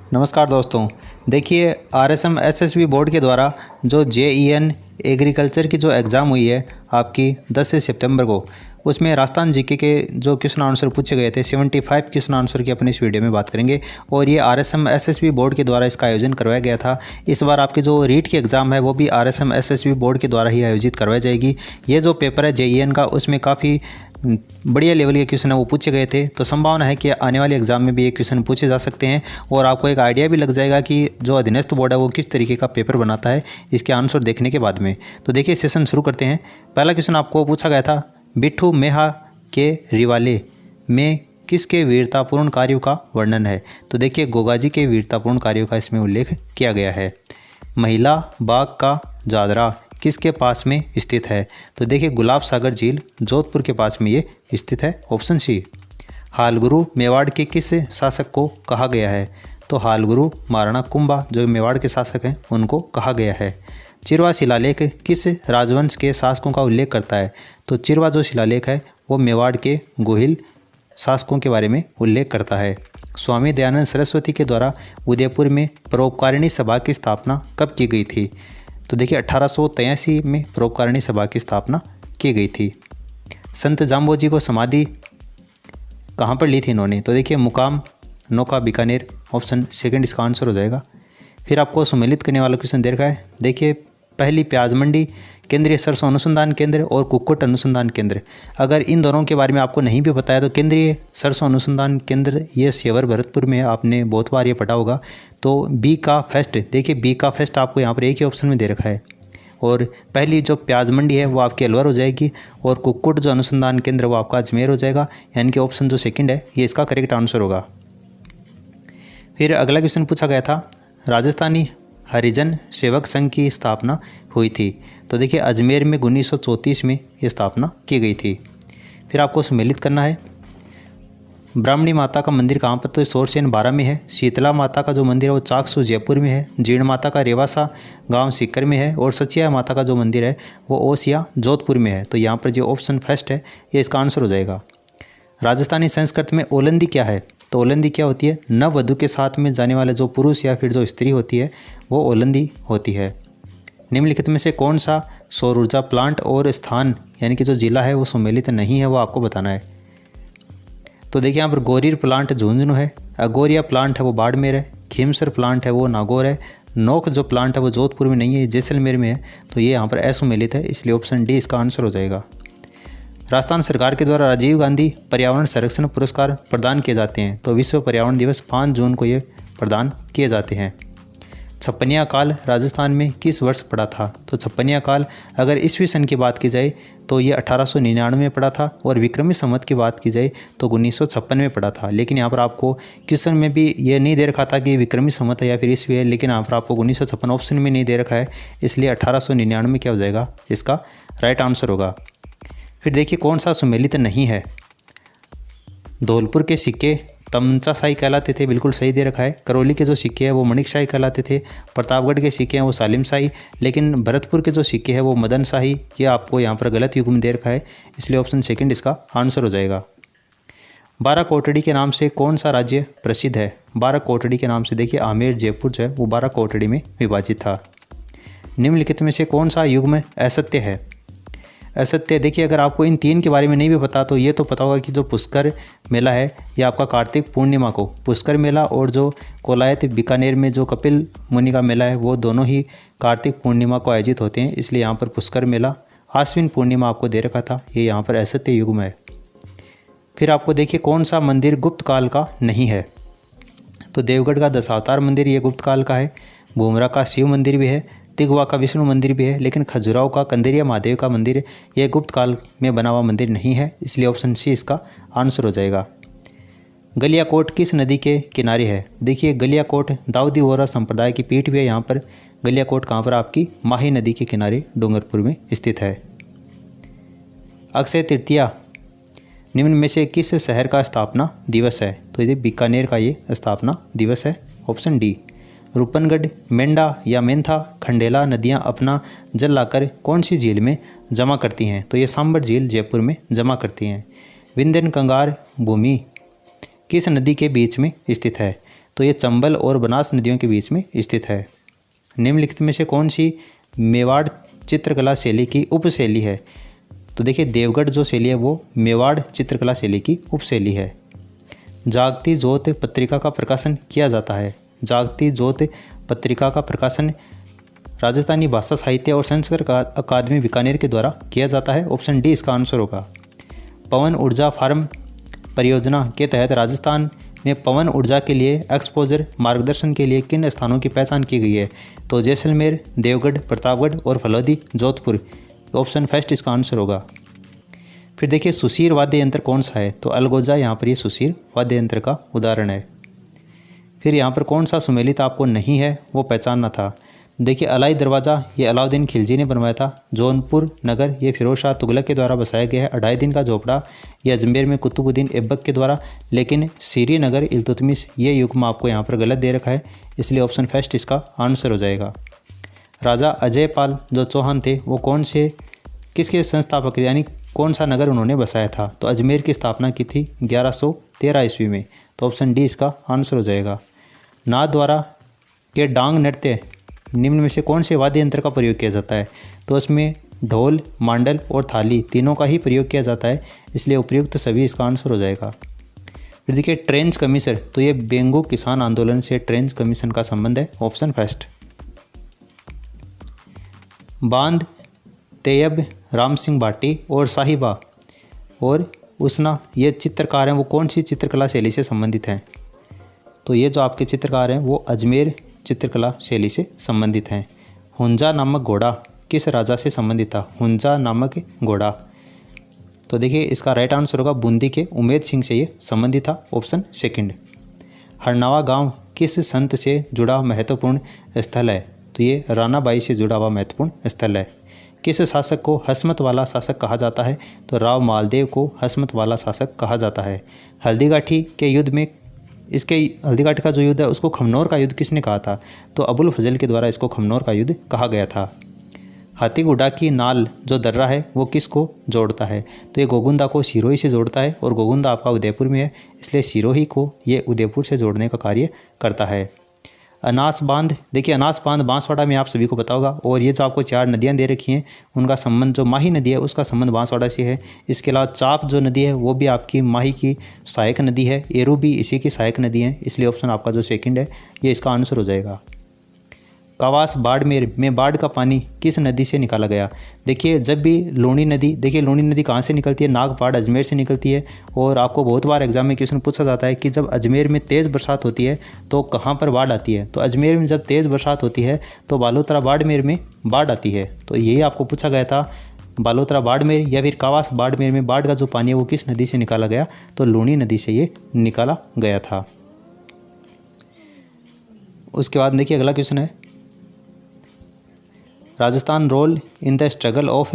नमस्कार दोस्तों। देखिए आरएसएम एसएसबी बोर्ड के द्वारा जो जेईएन एग्रीकल्चर की जो एग्ज़ाम हुई है आपकी 10 सितंबर को, उसमें राजस्थान जीके के जो क्वेश्चन आंसर पूछे गए थे 75 क्वेश्चन आंसर की अपनी इस वीडियो में बात करेंगे। और ये आरएसएम एसएसबी बोर्ड के द्वारा इसका आयोजन करवाया गया था। इस बार आपकी जो रीट की एग्ज़ाम है वो भी आरएसएम एसएसबी बोर्ड के द्वारा ही आयोजित करवाई जाएगी। ये जो पेपर है जेईएन का, उसमें काफ़ी बढ़िया लेवल के क्वेश्चन है वो पूछे गए थे, तो संभावना है कि आने वाले एग्जाम में भी ये क्वेश्चन पूछे जा सकते हैं और आपको एक आइडिया भी लग जाएगा कि जो अधीनस्थ बोर्ड है वो किस तरीके का पेपर बनाता है इसके आंसर देखने के बाद में। तो देखिए सेशन शुरू करते हैं। पहला क्वेश्चन आपको पूछा गया था, बिट्ठू मेहा के रिवाले में किसके वीरतापूर्ण कार्यों का वर्णन है। तो देखिए गोगाजी के वीरतापूर्ण कार्यों का इसमें उल्लेख किया गया है। महिला बाग का जादरा किसके पास में स्थित है। तो देखिए गुलाब सागर झील जोधपुर के पास में ये स्थित है, ऑप्शन सी। हालगुरु मेवाड़ के किस शासक को कहा गया है। तो हालगुरु महाराणा कुंभा जो मेवाड़ के शासक हैं उनको कहा गया है। चिरवा शिलालेख किस राजवंश के शासकों का उल्लेख करता है। तो चिरवा जो शिलालेख है वो मेवाड़ के गोहिल शासकों के बारे में उल्लेख करता है। स्वामी दयानंद सरस्वती के द्वारा उदयपुर में परोपकारिणी सभा की स्थापना कब की गई थी। तो देखिए 1883 में परोपकारिणी सभा की स्थापना की गई थी। संत जाम्बोजी को समाधि कहाँ पर ली थी इन्होंने। तो देखिए मुकाम नौका बीकानेर, ऑप्शन सेकंड इसका आंसर हो जाएगा। फिर आपको सम्मिलित करने वाला क्वेश्चन दे रखा है। देखिए पहली प्याज मंडी, केंद्रीय सरसों अनुसंधान केंद्र और कुक्कुट अनुसंधान केंद्र, अगर इन दोनों के बारे में आपको नहीं भी पता है तो केंद्रीय सरसों अनुसंधान केंद्र ये सेवर भरतपुर में है, आपने बहुत बार ये पढ़ा होगा। तो बी का फेस्ट, देखिए बी का फेस्ट आपको यहाँ पर एक ही ऑप्शन में दे रखा है। और पहली जो प्याज मंडी है वो आपकी अलवर हो जाएगी और कुक्कुट जो अनुसंधान केंद्र वो आपका अजमेर हो जाएगा, यानी कि ऑप्शन जो सेकंड है ये इसका करेक्ट आंसर होगा। फिर अगला क्वेश्चन पूछा गया था, राजस्थानी हरिजन सेवक संघ की स्थापना हुई थी। तो देखिए अजमेर में 1934 में ये स्थापना की गई थी। फिर आपको सम्मिलित करना है, ब्राह्मणी माता का मंदिर कहाँ पर। तो सोरसेन 12 में है। शीतला माता का जो मंदिर है वो चाकसू जयपुर में है। जीर्ण माता का रेवासा गांव सीकर में है। और सचिया माता का जो मंदिर है वो ओसिया जोधपुर में है। तो यहाँ पर जो ऑप्शन फर्स्ट है ये इसका आंसर हो जाएगा। राजस्थानी संस्कृत में ओलंदी क्या है। तो ओलंदी क्या होती है, नववधू के साथ में जाने वाले जो पुरुष या फिर जो स्त्री होती है वो ओलंदी होती है। निम्नलिखित में से कौन सा सौर ऊर्जा प्लांट और स्थान यानी कि जो जिला है वो सम्मिलित नहीं है वो आपको बताना है। तो देखिए यहाँ पर गोरीर प्लांट झुंझुनू है, अगोरिया प्लांट है वो बाड़मेर है, खीमसर प्लांट है वो नागौर है, नोक जो प्लांट है वो जोधपुर में नहीं है, जैसलमेर में है। तो ये यहाँ पर असम्मिलित है, इसलिए ऑप्शन डी इसका आंसर हो जाएगा। राजस्थान सरकार के द्वारा राजीव गांधी पर्यावरण संरक्षण पुरस्कार प्रदान किए जाते हैं। तो विश्व पर्यावरण दिवस 5 जून को ये प्रदान किए जाते हैं। छप्पनिया काल राजस्थान में किस वर्ष पड़ा था। तो छप्पनिया काल अगर ईस्वी सन की बात की जाए तो ये 1899 में पड़ा था और विक्रमी संवत की बात की जाए तो 1956 में पड़ा था। लेकिन यहाँ पर आपको क्वेश्चन में भी ये नहीं दे रखा था कि विक्रमी संवत है या फिर ईस्वी है, लेकिन यहाँ पर आपको 1956 ऑप्शन में नहीं दे रखा है, इसलिए 1899 में क्या हो जाएगा, इसका राइट आंसर होगा। फिर देखिए कौन सा सम्मिलित नहीं है। धौलपुर के सिक्के तमचा शाही कहलाते थे, बिल्कुल सही दे रखा है। करौली के जो सिक्के हैं वो मणिक शाही कहलाते थे। प्रतापगढ़ के सिक्के हैं वो सालिम शाही, लेकिन भरतपुर के जो सिक्के हैं वो मदन शाही। ये आपको यहाँ पर गलत युग में दे रखा है, इसलिए ऑप्शन सेकंड इसका आंसर हो जाएगा। 12 कोटड़ी के नाम से कौन सा राज्य प्रसिद्ध है। 12 कोटड़ी के नाम से देखिए आमेर जयपुर जो है वो 12 कोटड़ी में विभाजित था। निम्नलिखित में से कौन सा युग में असत्य है। असत्य, देखिए अगर आपको इन 3 के बारे में नहीं भी पता तो ये तो पता होगा कि जो पुष्कर मेला है ये आपका कार्तिक पूर्णिमा को, पुष्कर मेला और जो कोलायत बीकानेर में जो कपिल मुनि का मेला है वो दोनों ही कार्तिक पूर्णिमा को आयोजित होते हैं, इसलिए यहाँ पर पुष्कर मेला। आश्विन पूर्णिमा आपको दे रखा था, ये यहाँ पर असत्य युग में है। फिर आपको देखिए कौन सा मंदिर गुप्त काल का नहीं है। तो देवगढ़ का दशावतार मंदिर ये गुप्त काल का है। भूमरा का शिव मंदिर भी है, तिगवा का विष्णु मंदिर भी है, लेकिन खजुराहो का कंदेरिया महादेव का मंदिर ये गुप्त काल में बना हुआ मंदिर नहीं है, इसलिए ऑप्शन सी इसका आंसर हो जाएगा। गलियाकोट किस नदी के किनारे है। देखिए गलियाकोट दाऊदी वोहरा संप्रदाय की पीठ भी है। यहाँ पर गलियाकोट कहाँ पर, आपकी माही नदी के किनारे डूंगरपुर में स्थित है। अक्षय तृतीया निम्न में से किस शहर का स्थापना दिवस है। तो ये बीकानेर का ये स्थापना दिवस है, ऑप्शन डी। रूपनगढ़, मेंढा या मेंथा खंडेला नदियां अपना जल लाकर कौन सी झील में जमा करती हैं। तो ये सांबर झील जयपुर में जमा करती हैं। विंध्यन कंगार भूमि किस नदी के बीच में स्थित है। तो ये चंबल और बनास नदियों के बीच में स्थित है। निम्नलिखित में से कौन सी मेवाड़ चित्रकला शैली की उपशैली है? तो देखिए देवगढ़ जो शैली है वो मेवाड़ चित्रकला शैली की उपशैली है। जागती ज्योत पत्रिका का प्रकाशन किया जाता है। जागती ज्योत पत्रिका का प्रकाशन राजस्थानी भाषा साहित्य और संस्कृत अकादमी बीकानेर के द्वारा किया जाता है। ऑप्शन डी इसका आंसर होगा। पवन ऊर्जा फार्म परियोजना के तहत राजस्थान में पवन ऊर्जा के लिए एक्सपोजर मार्गदर्शन के लिए किन स्थानों की पहचान की गई है? तो जैसलमेर, देवगढ़, प्रतापगढ़ और फलोदी, जोधपुर। ऑप्शन फर्स्ट इसका आंसर होगा। फिर देखिए सुशीर वाद्य यंत्र कौन सा है? तो अलगोजा यहाँ पर ये सुशीर वाद्य यंत्र का उदाहरण है। फिर यहाँ पर कौन सा सुमेलित आपको नहीं है वो पहचानना था। देखिए अलाई दरवाज़ा ये अलाउद्दीन खिलजी ने बनवाया था। जौनपुर नगर ये फिरोज शाह तुगलक के द्वारा बसाया गया है। अढ़ाई दिन का झोपड़ा ये अजमेर में कुतुबुद्दीन ऐबक के द्वारा। लेकिन श्रीनगर इल्तुतमिश ये युग्म आपको यहाँ पर गलत दे रखा है, इसलिए ऑप्शन फर्स्ट इसका आंसर हो जाएगा। राजा अजय पाल जो चौहान थे वो कौन से किसके संस्थापक थे, यानी कौन सा नगर उन्होंने बसाया था? तो अजमेर की स्थापना की थी 1113 ईस्वी में। तो ऑप्शन डी इसका आंसर हो जाएगा। नाथ द्वारा के डांग नृत्य निम्न में से कौन से वाद्य यंत्र का प्रयोग किया जाता है? तो इसमें ढोल, मांडल और थाली तीनों का ही प्रयोग किया जाता है, इसलिए उपयुक्त सभी इसका आंसर हो जाएगा। फिर देखिए ट्रेंच कमीशन, तो ये बेंगू किसान आंदोलन से ट्रेंच कमीशन का संबंध है। Option first. बांध, तैयब, राम सिंह भाटी और साहिबा और उसना ये चित्रकार हैं वो कौन सी चित्रकला शैली से संबंधित हैं? तो ये जो आपके चित्रकार हैं वो अजमेर चित्रकला शैली से संबंधित हैं। हुंजा नामक घोड़ा किस राजा से संबंधित था? हुंजा नामक घोड़ा, तो देखिए इसका राइट आंसर होगा बूंदी के उमेद सिंह से ये संबंधित था। Option second. हरनावा गांव किस संत से जुड़ा महत्वपूर्ण स्थल है? तो ये रानाबाई से जुड़ा हुआ महत्वपूर्ण स्थल है। किस शासक को हसमत वाला शासक कहा जाता है? तो राव मालदेव को हसमत वाला शासक कहा जाता है। हल्दीघाटी के युद्ध में इसके हल्दीघाटी का जो युद्ध है उसको खमनोर का युद्ध किसने कहा था? तो अबुल फजल के द्वारा इसको खमनोर का युद्ध कहा गया था। हाथीगुडा की नाल जो दर्रा है वो किसको जोड़ता है? तो ये गोगुंदा को सिरोही से जोड़ता है और गोगुंदा आपका उदयपुर में है, इसलिए सिरोही को ये उदयपुर से जोड़ने का कार्य करता है। अनास बांध, देखिए अनास बांध बांसवाड़ा में आप सभी को पता होगा, और ये जो आपको 4 नदियाँ दे रखी हैं उनका संबंध जो माही नदी है उसका संबंध बांसवाड़ा से है। इसके अलावा चाप जो नदी है वो भी आपकी माही की सहायक नदी है। एरू भी इसी की सहायक नदी है, इसलिए ऑप्शन आपका जो सेकंड है ये इसका आंसर हो जाएगा। कवास बाड़मेर में बाढ़ का पानी किस नदी से निकाला गया? देखिए जब भी लूणी नदी, देखिए लूणी नदी कहाँ से निकलती है? नागपाड़ अजमेर से निकलती है। और आपको बहुत बार एग्जाम में क्वेश्चन पूछा जाता है कि जब अजमेर में तेज़ बरसात होती है तो कहाँ पर बाढ़ आती है? तो अजमेर में जब तेज़ बरसात होती है तो बालोतरा बाड़मेर में बाढ़ आती है। तो यही आपको पूछा गया था, बालोतरा बाड़मेर या फिर कवास बाड़मेर में बाढ़ का जो पानी है वो किस नदी से निकाला गया? तो लूणी नदी से ये निकाला गया था। उसके बाद देखिए अगला क्वेश्चन है, Rajasthan role in the struggle of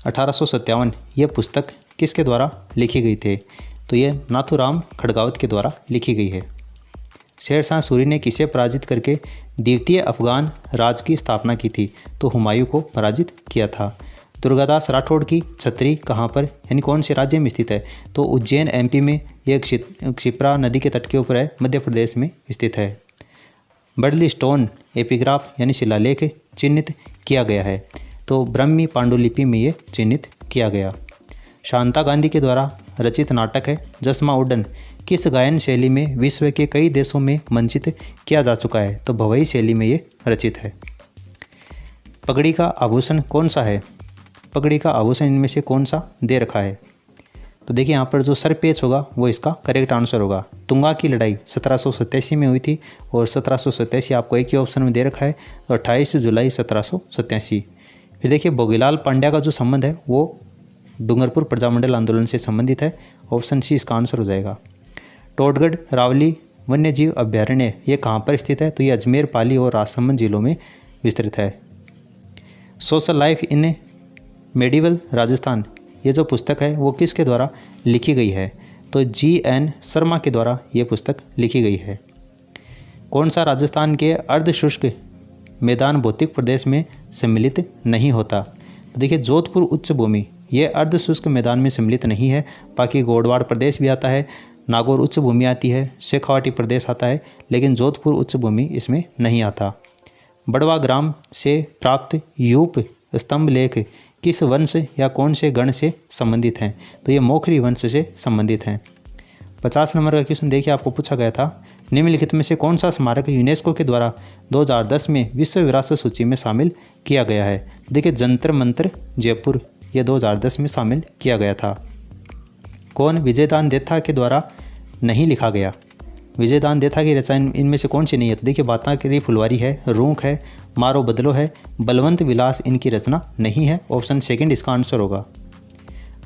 1857 यह पुस्तक किसके द्वारा लिखी गई थी? तो ये नाथूराम खड़गावत के द्वारा लिखी गई है। शेरशाह सूरी ने किसे पराजित करके द्वितीय अफगान राज की स्थापना की थी? तो हुमायूं को पराजित किया था। दुर्गादास राठौड़ की छतरी कहाँ पर यानी कौन से राज्य में स्थित है? तो उज्जैन एमपी में, यह क्षिप्रा नदी के तट के ऊपर है, मध्य प्रदेश में स्थित है। बर्डली स्टोन एपिग्राफ यानी शिलालेख चिन्हित किया गया है, तो ब्रह्मी पांडुलिपि में ये चिन्हित किया गया। शांता गांधी के द्वारा रचित नाटक है जसमा उड्डन किस गायन शैली में विश्व के कई देशों में मंचित किया जा चुका है? तो भवई शैली में ये रचित है। पगड़ी का आभूषण कौन सा है? पगड़ी का आभूषण इनमें से कौन सा दे रखा है? तो देखिए यहाँ पर जो सरपेच होगा वो इसका करेक्ट आंसर होगा। तुंगा की लड़ाई 1787 में हुई थी और 1787 आपको एक ही ऑप्शन में दे रखा है, तो 28 जुलाई 1787। फिर देखिए भोगीलाल पांड्या का जो संबंध है वो डूंगरपुर प्रजामंडल आंदोलन से संबंधित है। ऑप्शन सी इसका आंसर हो जाएगा। टोडगढ़ रावली वन्यजीव अभ्यारण्य ये कहाँ पर स्थित है? तो ये अजमेर, पाली और राजसमंद जिलों में विस्तृत है। Social life in medieval Rajasthan ये जो पुस्तक है वो किसके द्वारा लिखी गई है? तो GN शर्मा के द्वारा ये पुस्तक लिखी गई है। कौन सा राजस्थान के अर्धशुष्क मैदान भौतिक प्रदेश में सम्मिलित नहीं होता? तो देखिए जोधपुर उच्च भूमि ये अर्धशुष्क मैदान में सम्मिलित नहीं है, बाकी गोडवाड़ प्रदेश भी आता है, नागौर उच्च भूमि आती है, शेखावाटी प्रदेश आता है, लेकिन जोधपुर उच्च भूमि इसमें नहीं आता। बड़वा ग्राम से प्राप्त यूप स्तंभ लेख किस वंश या कौन से गण से संबंधित हैं? तो ये मोखरी वंश से संबंधित हैं। 50 नंबर का क्वेश्चन देखिए, आपको पूछा गया था निम्नलिखित में से कौन सा स्मारक यूनेस्को के द्वारा 2010 में विश्व विरासत सूची में शामिल किया गया है? देखिए जंतर मंतर जयपुर, ये 2010 में शामिल किया गया था। कौन विजयदान देथा के द्वारा नहीं लिखा गया? विजयदान देथा की रचना इनमें से कौन सी नहीं है? तो देखिए बातांकरी फुलवारी है, रूंक है, मारो बदलो है, बलवंत विलास इनकी रचना नहीं है। ऑप्शन सेकंड इसका आंसर होगा।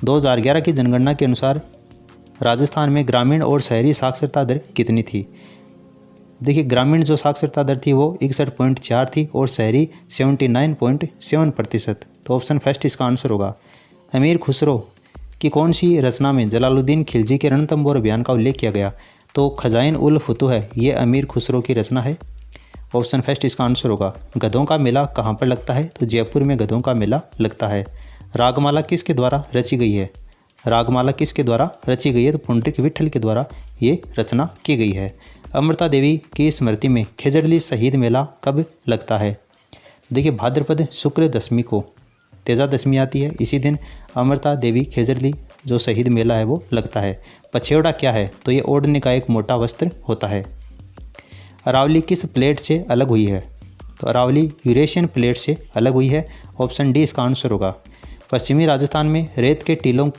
2011 की जनगणना के अनुसार राजस्थान में ग्रामीण और शहरी साक्षरता दर कितनी थी? देखिए ग्रामीण जो साक्षरता दर थी वो 61.4 थी और शहरी 79.7%। तो ऑप्शन फर्स्ट इसका आंसर होगा। अमीर खुसरो की कौन सी रचना में जलालुद्दीन खिलजी के रणथंबोर अभियान का उल्लेख किया गया? तो खजाइन उल फुतूह है, ये अमीर खुसरो की रचना है। ऑप्शन फर्स्ट इसका आंसर होगा। गधों का मेला कहाँ पर लगता है? तो जयपुर में गधों का मेला लगता है। रागमाला किसके द्वारा रची गई है? रागमाला किसके द्वारा रची गई है? तो पुंडरीक विठल के द्वारा ये रचना की गई है। अमृता देवी की स्मृति में खेजड़ली शहीद मेला कब लगता है? देखिए भाद्रपद शुक्ल दशमी को तेजा दशमी आती है, इसी दिन अमृता देवी खेजड़ली जो शहीद मेला है वो लगता है। पछेवड़ा क्या है? तो ये ओढ़ने का एक मोटा वस्त्र होता है। अरावली किस प्लेट से अलग हुई है? तो अरावली यूरेशियन प्लेट से अलग हुई है। ऑप्शन डी इसका आंसर होगा। पश्चिमी राजस्थान में रेत के टीलों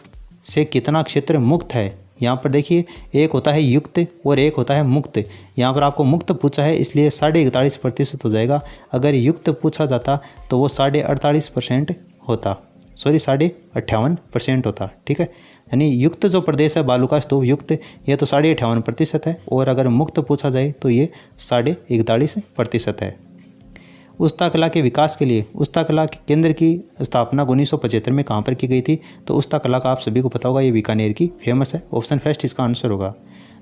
से कितना क्षेत्र मुक्त है? यहाँ पर देखिए एक होता है युक्त और एक होता है मुक्त। यहाँ पर आपको मुक्त पूछा है इसलिए 48.5% हो जाएगा। अगर युक्त पूछा जाता तो वो 48.5% होता, सॉरी 58% होता। ठीक है, यानी युक्त जो प्रदेश है बालू का स्तूप युक्त, ये तो 58.5% है, और अगर मुक्त पूछा जाए तो ये 41.5% है। उस्ता कला के विकास के लिए उस्ता कला के केंद्र की स्थापना 1975 में कहाँ पर की गई थी? तो उस्ता कला का आप सभी को पता होगा, ये बीकानेर की फेमस है। ऑप्शन फर्स्ट इसका आंसर होगा।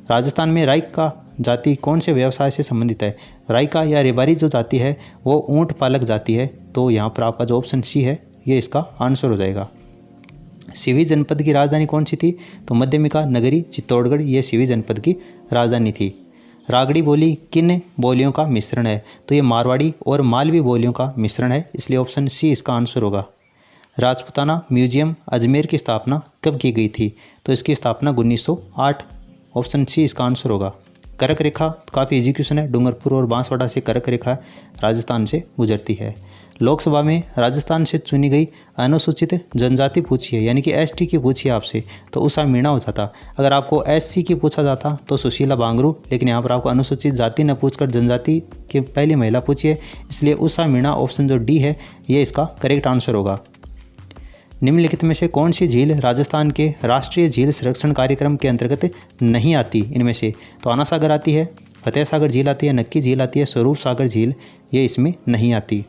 राजस्थान में राइका जाति कौन से व्यवसाय से संबंधित है? राइका या रेवारी जो जाति है वो ऊँट पालक जाति है। तो यहाँ पर आपका जो ऑप्शन सी है ये इसका आंसर हो जाएगा। सिवि जनपद की राजधानी कौन सी थी? तो मध्यमिका नगरी चित्तौड़गढ़, ये सिवि जनपद की राजधानी थी। रागड़ी बोली किन बोलियों का मिश्रण है? तो ये मारवाड़ी और मालवी बोलियों का मिश्रण है, इसलिए ऑप्शन सी इसका आंसर होगा। राजपुताना म्यूजियम अजमेर की स्थापना कब की गई थी? तो इसकी स्थापना 1908। ऑप्शन सी इसका आंसर होगा। करक रेखा काफ़ी इजी क्वेश्चन है। डूंगरपुर और बांसवाड़ा से करक रेखा राजस्थान से गुजरती है। लोकसभा में राजस्थान से चुनी गई अनुसूचित जनजाति पूछिए, यानी कि एसटी की पूछिए आपसे, तो उषा मीणा हो जाता। अगर आपको एससी की पूछा जाता तो सुशीला बांगरू, लेकिन यहाँ पर आपको अनुसूचित जाति न पूछकर जनजाति की पहली महिला पूछिए, इसलिए उषा मीणा ऑप्शन जो डी है ये इसका करेक्ट आंसर होगा। निम्नलिखित में से कौन सी झील राजस्थान के राष्ट्रीय झील संरक्षण कार्यक्रम के अंतर्गत नहीं आती? इनमें से तो आना सागर आती है, फतेह सागर झील आती है, नक्की झील आती है, स्वरूप सागर झील ये इसमें नहीं आती।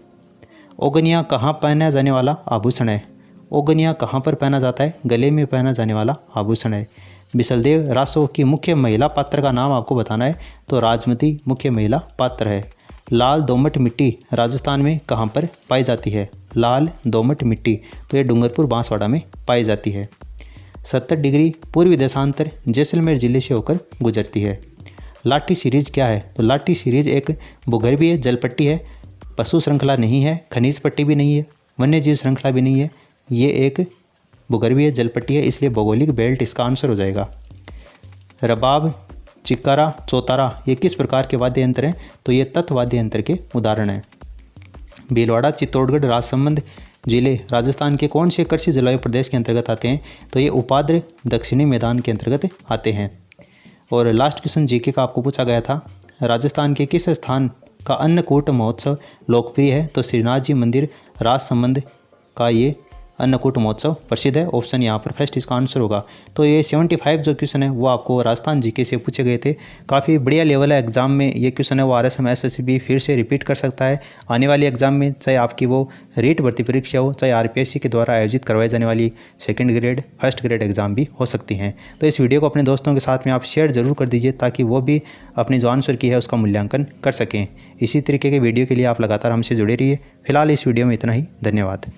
ओगनिया कहाँ पहना जाने वाला आभूषण है? ओगनिया कहाँ पर पहना जाता है? गले में पहना जाने वाला आभूषण है। बिसलदेव रासो की मुख्य महिला पात्र का नाम आपको बताना है, तो राजमती मुख्य महिला पात्र है। लाल दोमट मिट्टी राजस्थान में कहाँ पर पाई जाती है? लाल दोमट मिट्टी तो ये डूंगरपुर बांसवाड़ा में पाई जाती है। 70 डिग्री पूर्वी देशांतर जैसलमेर जिले से होकर गुजरती है। लाठी सीरीज क्या है? तो लाठी सीरीज एक भूगर्भीय जलपट्टी है, पशु श्रृंखला नहीं है, खनिज पट्टी भी नहीं है, वन्य जीव श्रृंखला भी नहीं है, ये एक भूगर्भीय जलपट्टी है, इसलिए भौगोलिक बेल्ट इसका आंसर हो जाएगा। रबाब, चिक्कारा, चौतारा ये किस प्रकार के वाद्य यंत्र हैं? तो ये तत् वाद्य यंत्र के उदाहरण हैं। भीलवाड़ा, चित्तौड़गढ़, राजसमंद जिले राजस्थान के कौन से कृषि जलवायु प्रदेश के अंतर्गत आते हैं? तो ये उपाद्र दक्षिणी मैदान के अंतर्गत आते हैं। और लास्ट क्वेश्चन जीके का आपको पूछा गया था, राजस्थान के किस स्थान का अन्नकूट महोत्सव लोकप्रिय है? तो श्रीनाथ जी मंदिर राजसमंद का ये अन्नकूट महोत्सव प्रसिद्ध है। ऑप्शन यहाँ पर फर्स्ट इसका आंसर होगा। तो ये 75 जो क्वेश्चन है वो आपको राजस्थान जीके से पूछे गए थे। काफ़ी बढ़िया लेवल है एग्जाम में ये क्वेश्चन है, वो RSM SSC भी फिर से रिपीट कर सकता है आने वाली एग्जाम में, चाहे आपकी वो रीट भर्ती परीक्षा हो, चाहे RPSC के द्वारा आयोजित करवाई जाने वाली second grade first grade exam भी हो सकती हैं। तो इस वीडियो को अपने दोस्तों के साथ में आप शेयर जरूर कर दीजिए ताकि वो भी अपनी जो आंसर की है उसका मूल्यांकन कर सकें। इसी तरीके के वीडियो के लिए आप लगातार हमसे जुड़े रहिए। फिलहाल इस वीडियो में इतना ही, धन्यवाद।